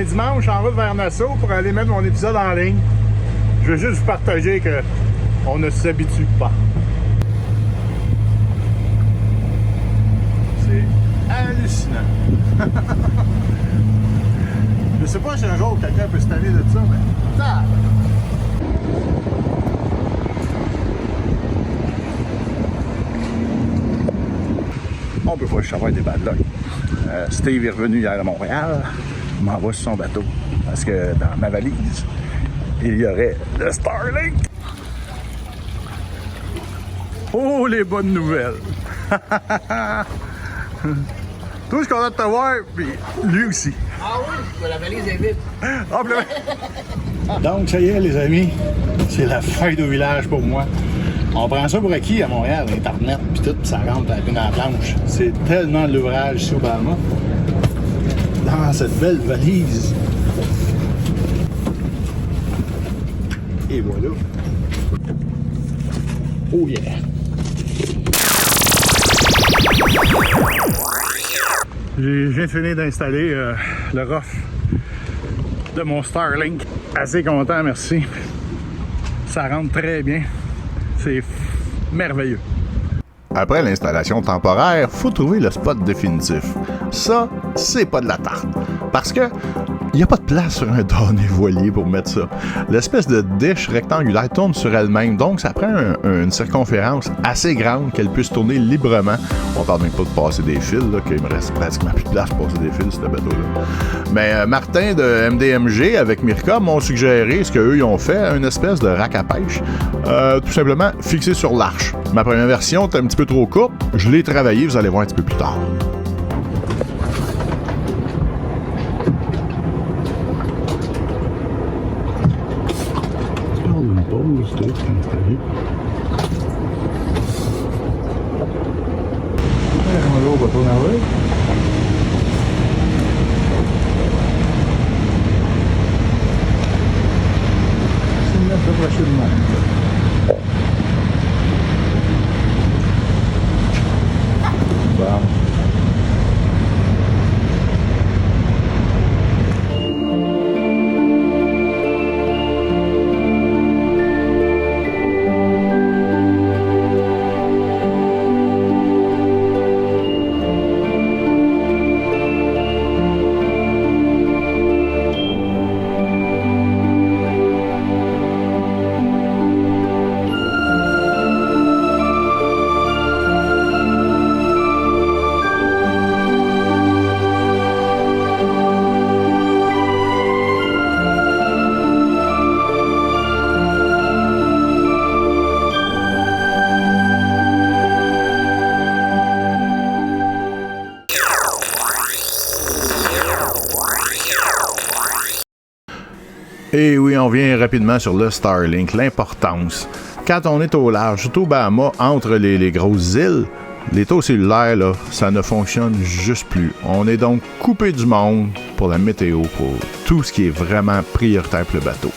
est dimanche en route vers Nassau pour aller mettre mon épisode en ligne. Je veux juste vous partager qu'on ne s'habitue pas. C'est hallucinant. Je sais pas si un jour quelqu'un peut se tanner de ça, mais ça. On peut pas juste avoir des bad luck. Steve est revenu hier à Montréal. Il m'envoie sur son bateau. Parce que dans ma valise, il y aurait le Starlink. Oh, les bonnes nouvelles! Toi, je suis content de te voir, puis lui aussi. Ah oui, la valise est vide. Donc, ça y est, les amis, c'est la fête au village pour moi. On prend ça pour acquis à Montréal, Internet, puis tout, puis ça rentre dans la planche. C'est tellement de l'ouvrage ici au Bahama. Dans cette belle valise. Et voilà. Oh yeah! Je viens de finir d'installer le ROF de mon Starlink. Assez content, merci. Ça rentre très bien. C'est merveilleux. Après l'installation temporaire, faut trouver le spot définitif. Ça, c'est pas de la tarte. Parce que il n'y a pas de place sur un donné voilier pour mettre ça. L'espèce de dish rectangulaire tourne sur elle-même, donc ça prend une circonférence assez grande qu'elle puisse tourner librement. On parle même pas de passer des fils, là, qu'il me reste pratiquement plus de place pour passer des fils sur ce bateau-là. Mais Martin de MDMG avec Mirka m'ont suggéré ce qu'eux ils ont fait, une espèce de rack à pêche, tout simplement fixé sur l'arche. Ma première version était un petit peu trop courte, je l'ai travaillé, vous allez voir un petit peu plus tard. Et oui, on vient rapidement sur le Starlink, l'importance. Quand on est au large, surtout au Bahama, entre les grosses îles, les taux cellulaires, là, ça ne fonctionne juste plus. On est donc coupé du monde pour la météo, pour tout ce qui est vraiment prioritaire pour le bateau.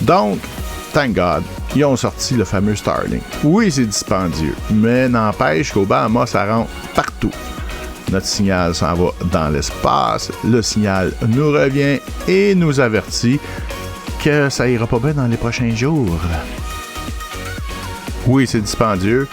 Donc, thank God, ils ont sorti le fameux Starlink. Oui, c'est dispendieux, mais n'empêche qu'au Bahama, ça rentre partout. Notre signal s'en va dans l'espace, le signal nous revient et nous avertit que ça ira pas bien dans les prochains jours. Oui, c'est dispendieux.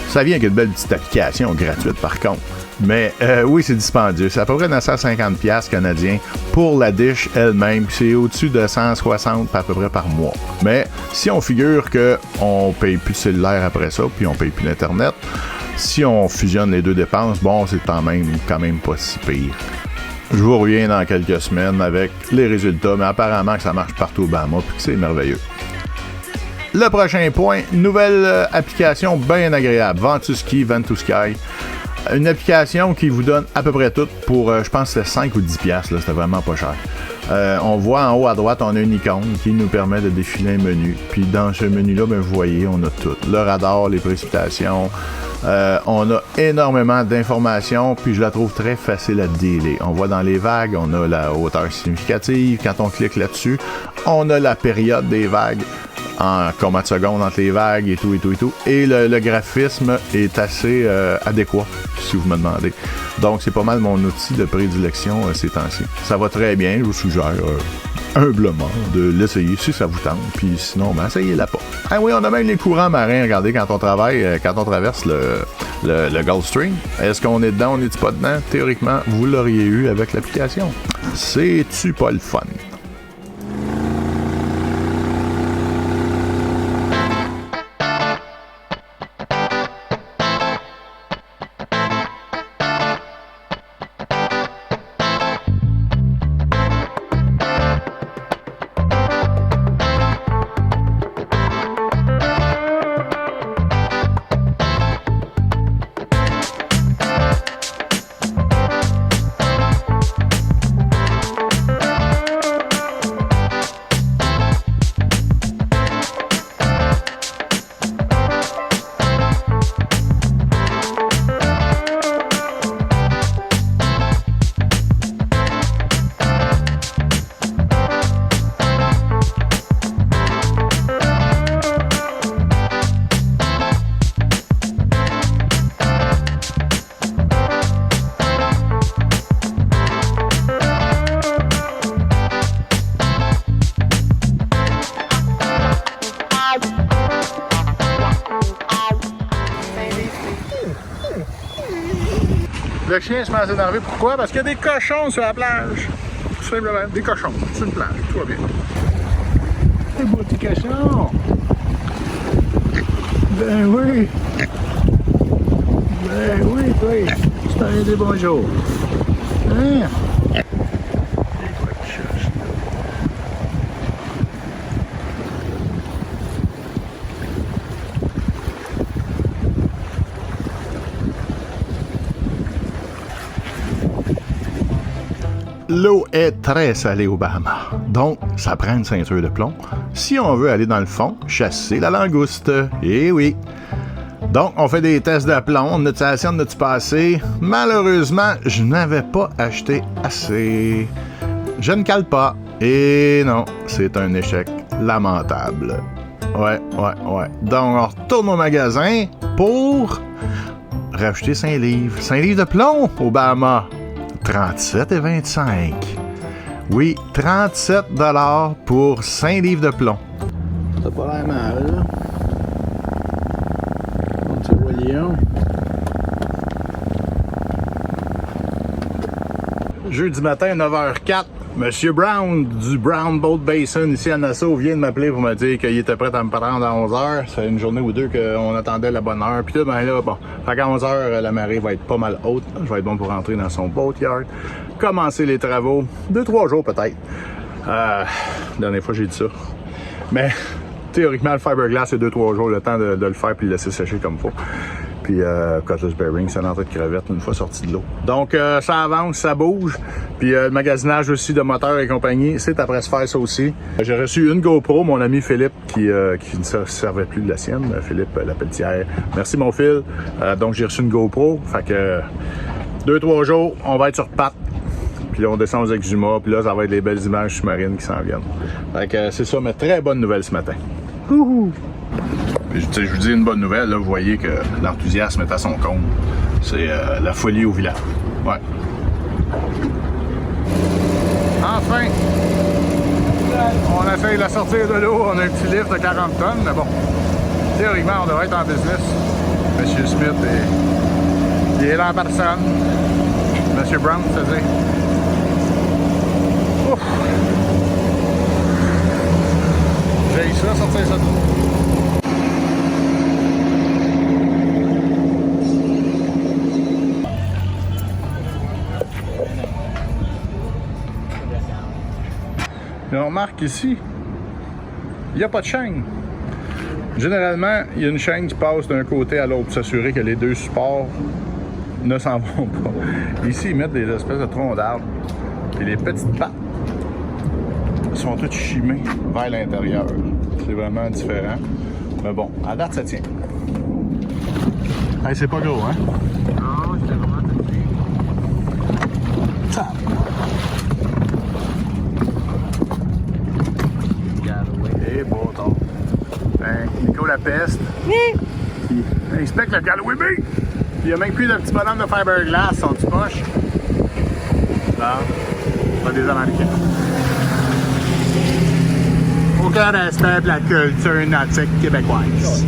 Ça vient avec une belle petite application gratuite par contre. Mais oui, c'est dispendieux. C'est à peu près 950$ canadiens pour la dish elle-même. C'est au-dessus de 160 à peu près par mois. Mais si on figure qu'on paye plus de cellulaire après ça, puis on paye plus d'Internet, si on fusionne les deux dépenses, bon, c'est quand même pas si pire. Je vous reviens dans quelques semaines avec les résultats, mais apparemment que ça marche partout au Bahama et que c'est merveilleux. Le prochain point, nouvelle application bien agréable, Ventusky, Ventusky. Une application qui vous donne à peu près tout pour, je pense que c'était 5 ou 10$, là, c'était vraiment pas cher. On voit en haut à droite, on a une icône qui nous permet de défiler un menu. Puis dans ce menu-là, ben, vous voyez, on a tout. Le radar, les précipitations. On a énormément d'informations, puis je la trouve très facile à dealer. On voit dans les vagues, on a la hauteur significative. Quand on clique là-dessus, on a la période des vagues. en combats de seconde entre les vagues et tout. Et le graphisme est assez adéquat, si vous me demandez. Donc, c'est pas mal mon outil de prédilection ces temps-ci. Ça va très bien, je vous suggère humblement de l'essayer si ça vous tente. Puis sinon, ben, essayez-la pas. Ah oui, on a même les courants marins, regardez, quand on traverse le Gulf Stream. Est-ce qu'on est dedans, on n'est pas dedans? Théoriquement, vous l'auriez eu avec l'application. C'est-tu pas le fun? Le chien se met à s'énerver. Pourquoi? Parce qu'il y a des cochons sur la plage. Tout simplement, des cochons sur une plage. Tout va bien. Des beaux petits cochons. Ben oui. Ben oui, oui. C'est un des bonjours. Hein? L'eau est très salée au Bahamas, donc ça prend une ceinture de plomb si on veut aller dans le fond chasser la langouste. Eh oui! Donc, on fait des tests de plomb, notation de notre passé. Malheureusement, je n'avais pas acheté assez. Je ne cale pas. Et non, c'est un échec lamentable. Ouais. Donc, on retourne au magasin pour racheter 5 livres. 5 livres de plomb au Bahamas. 37,25. Oui, 37 $ pour 5 livres de plomb. Ça pas l'air mal, là. Un petit royaume. Jeudi matin, 9h04. Monsieur Brown du Brown Boat Basin ici à Nassau vient de m'appeler pour me dire qu'il était prêt à me prendre à 11h. Ça fait une journée ou deux qu'on attendait la bonne heure. Puis là, ben là, bon, fait qu'à 11h, la marée va être pas mal haute. Je vais être bon pour rentrer dans son boatyard, commencer les travaux. 2-3 jours peut-être. Dernière fois, j'ai dit ça. Mais théoriquement, le fiberglass, c'est 2-3 jours, le temps de le faire puis le laisser sécher comme il faut. Puis Cutlass Bearing, c'est une entrée de crevette une fois sorti de l'eau. Donc ça avance, ça bouge. Puis le magasinage aussi de moteurs et compagnie, c'est après se faire ça aussi. J'ai reçu une GoPro, mon ami Philippe, qui ne se servait plus de la sienne. Philippe Lapelletière. Merci mon fil. Donc j'ai reçu une GoPro. Fait que 2-3 jours, on va être sur pattes. Puis là, on descend aux Exuma. Puis là, ça va être les belles images sous-marines qui s'en viennent. Fait que c'est ça, mais très bonne nouvelle ce matin. Wouhou! Je vous dis une bonne nouvelle, là, vous voyez que l'enthousiasme est à son comble. C'est la folie au village. Ouais. Enfin! On essaye de la sortir de l'eau, on a un petit lift de 40 tonnes, mais bon, théoriquement, on devrait être en business. Monsieur Smith, il est là en personne. Monsieur Brown, c'est-à-dire. Ouf! J'ai ça, sortir ça de l'eau. Et on remarque ici, il n'y a pas de chaîne. Généralement, il y a une chaîne qui passe d'un côté à l'autre pour s'assurer que les deux supports ne s'en vont pas. Ici, ils mettent des espèces de troncs d'arbres. Et les petites pattes sont toutes chimées vers l'intérieur. C'est vraiment différent. Mais bon, à date, ça tient. Hey, c'est pas gros, hein? Non, c'est vraiment Ça. Et bon temps. la peste. Puis, inspecte le Galloway Bay. Puis, il y a même plus de petits bonhommes de fiberglass, sont-tu poches? Là, pas des Américains. Aucun respect pour la culture nautique québécoise.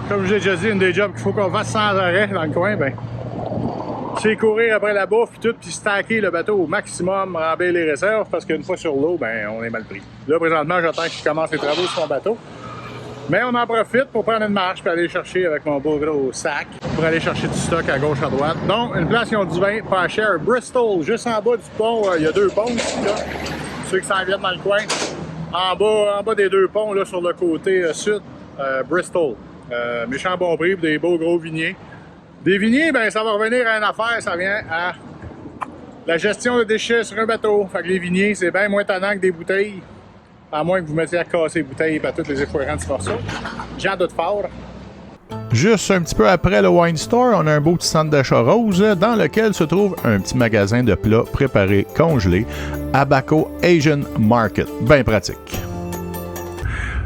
Comme j'ai déjà dit, une des jobs qu'il faut qu'on fasse sans arrêt dans le coin, ben, c'est courir après la bouffe et tout, puis stacker le bateau au maximum, remplir les réserves, parce qu'une fois sur l'eau, ben, on est mal pris. Là, présentement, j'attends qu'il commence les travaux sur mon bateau. Mais on en profite pour prendre une marche puis aller chercher avec mon beau gros sac pour aller chercher du stock à gauche, à droite. Donc, une place qui ont du vin pas cher, Bristol, juste en bas du pont, il y a 2 ponts ici, là. Ceux qui s'en viennent dans le coin. En bas des 2 ponts, là, sur le côté sud, Bristol. Méchant bon prix pour des beaux gros vigniers. Des vigniers, ben ça va revenir à une affaire, ça vient à la gestion de déchets sur un bateau. Fait que les vigniers, c'est bien moins tannant que des bouteilles. À moins que vous mettiez à casser les bouteilles et à toutes les effoirants de ce morceau. J'en doute fort. Juste un petit peu après le Wine Store, on a un beau petit centre d'achat rose dans lequel se trouve un petit magasin de plats préparés congelés, Abaco Asian Market. Bien pratique.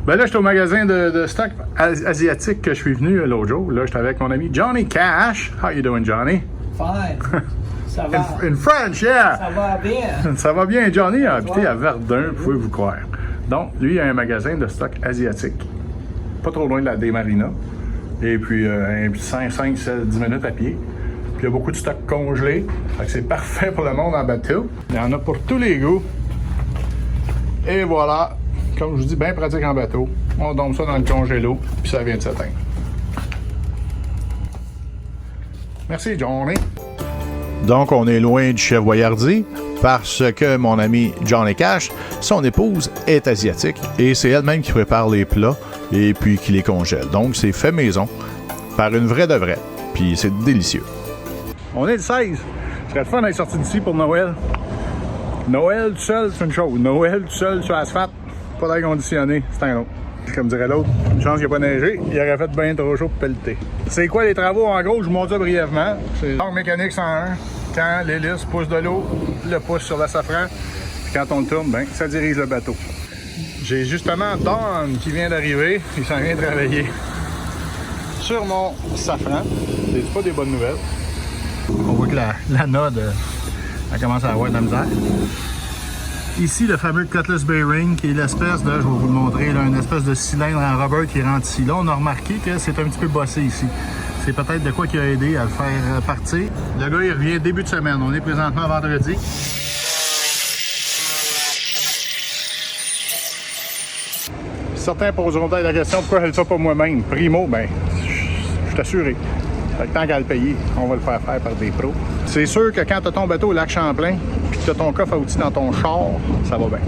Ben là, j'étais au magasin de stock asiatique que je suis venu l'autre jour. Là, j'étais avec mon ami Johnny Cash. How you doing, Johnny? Fine. Ça va. In French, yeah! Ça va bien. Ça va bien. Johnny a habité à Verdun, pouvez-vous croire. Donc, lui, il a un magasin de stock asiatique. Pas trop loin de la Desmarinas. Et puis, 5-10 minutes à pied. Puis, il y a beaucoup de stock congelé. Fait que c'est parfait pour le monde en bateau. Il y en a pour tous les goûts. Et voilà. Comme je vous dis, bien pratique en bateau. On tombe ça dans le congélo, puis ça vient de s'éteindre. Merci, Johnny. Donc, on est loin du chef Voyardi parce que mon ami Johnny Cash, son épouse est asiatique et c'est elle-même qui prépare les plats et puis qui les congèle. Donc, c'est fait maison par une vraie de vraie. Puis c'est délicieux. On est le 16. Ce serait le fun d'être sorti d'ici pour Noël. Noël tout seul, c'est une chose. Noël tout seul sur l'asphalte, pas d'air conditionné, c'est un autre. Comme dirait l'autre, une chance qu'il n'y a pas neigé, il aurait fait bien trop chaud pour pelleter. C'est quoi les travaux? En gros, je vous montre ça brièvement. C'est donc mécanique 101. Quand l'hélice pousse de l'eau, le pousse sur le safran, puis quand on le tourne, ben, ça dirige le bateau. J'ai justement Don qui vient d'arriver, il s'en vient travailler sur mon safran. C'est pas des bonnes nouvelles. On voit que la node, elle commence à avoir de la misère. Ici, le fameux Cutlass Bearing, qui est l'espèce de, je vais vous le montrer, là, une espèce de cylindre en rubber qui rentre ici. Là, on a remarqué que c'est un petit peu bossé ici. C'est peut-être de quoi qui a aidé à le faire partir. Le gars, il revient début de semaine. On est présentement vendredi. Certains poseront peut-être la question pourquoi je le fais pas moi-même. Primo, ben, je suis assuré. Tant qu'à le payer, on va le faire par des pros. C'est sûr que quand tu as ton bateau au lac Champlain puis que tu as ton coffre à outils dans ton char, ça va bien.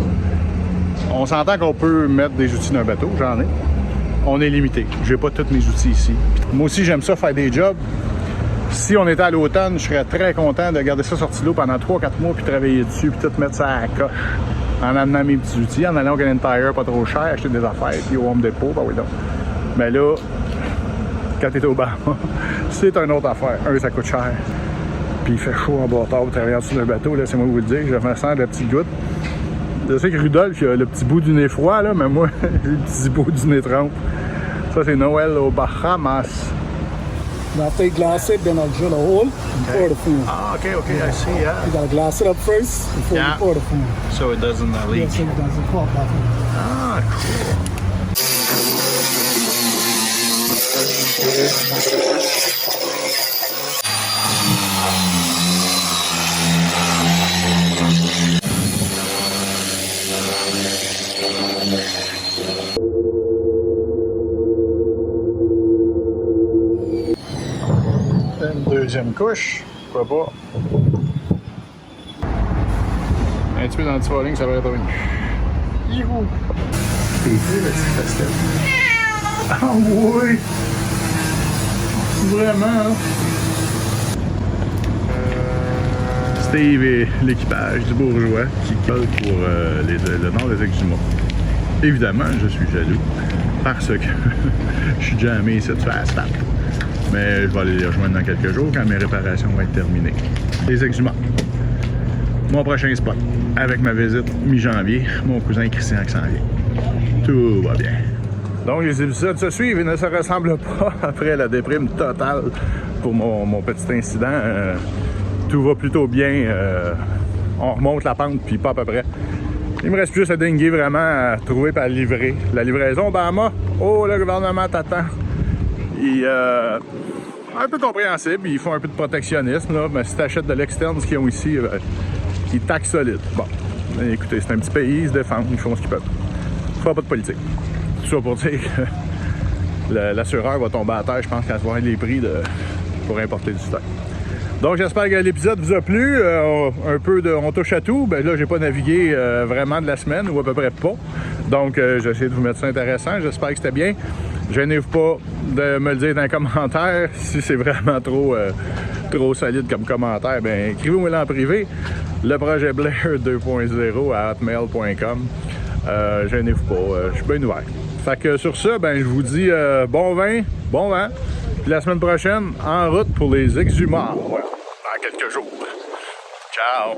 On s'entend qu'on peut mettre des outils dans un bateau, j'en ai. On est limité. J'ai pas tous mes outils ici. Moi aussi, j'aime ça faire des jobs. Si on était à l'automne, je serais très content de garder ça sorti de l'eau pendant 3-4 mois, puis travailler dessus, puis tout mettre ça à la coche. En amenant mes petits outils, en allant au Canadian Tire pas trop cher, acheter des affaires, puis au Home Depot, ben oui donc. Mais là, quand t'es au Bahama, c'est une autre affaire. Ça coûte cher. Puis il fait chaud en bâtard pour travailler en dessous d'un bateau, là, c'est moi qui vous le dis, je me sens de la petite goutte. Je sais que Rudolph, il a le petit bout du nez froid, là, mais moi, j'ai le petit bout du nez trempe. Ça, c'est Noël aux Bahamas. Now after you glass it, then I'll drill a hole and pour the fume. Ah, okay, I see, yeah. You gotta glass it up first before you pour the fume. So it doesn't leak. Yes, so it doesn't pop off. Ah, cool. Une deuxième couche, pourquoi pas. Un petit peu d'anti-falling, ça va être bien. Youhou! Ah oui! Vraiment, hein? Steve et l'équipage du Bourgeois qui colle pour le nord des Exumats. Évidemment, je suis jaloux parce que je suis jamais ici de faire asphalte. Mais je vais aller les rejoindre dans quelques jours quand mes réparations vont être terminées. Les Exumats. Mon prochain spot. Avec ma visite mi-janvier, mon cousin Christian qui s'en vient. Tout va bien. Donc les épisodes se suivent et ne se ressemblent pas après la déprime totale pour mon petit incident. Tout va plutôt bien. On remonte la pente puis pas à peu près. Il me reste plus à dinguer vraiment à trouver et à livrer. La livraison au Bahama, oh le gouvernement t'attend. Un peu compréhensible, ils font un peu de protectionnisme, là, mais si tu achètes de l'externe, ce qu'ils ont ici, ils taxent solide. Bon, écoutez, c'est un petit pays, ils se défendent, ils font ce qu'ils peuvent. Il ne faut pas de politique. Tout ça pour dire que l'assureur va tomber à terre, je pense, quand il va voir les prix pour importer du stock. Donc j'espère que l'épisode vous a plu. Un peu on touche à tout. Ben là, j'ai pas navigué vraiment de la semaine, ou à peu près pas. Donc j'essaie de vous mettre ça intéressant. J'espère que c'était bien. Gênez-vous pas de me le dire dans les commentaires. Si c'est vraiment trop solide comme commentaire, ben écrivez-moi en privé. Le projet Blair 2.0 à hotmail.com. Gênez-vous pas, je suis bien ouvert. Fait que sur ça, ben je vous dis bon vin, bon vent. Puis la semaine prochaine, en route pour les Exumats. Voilà, dans quelques jours. Ciao!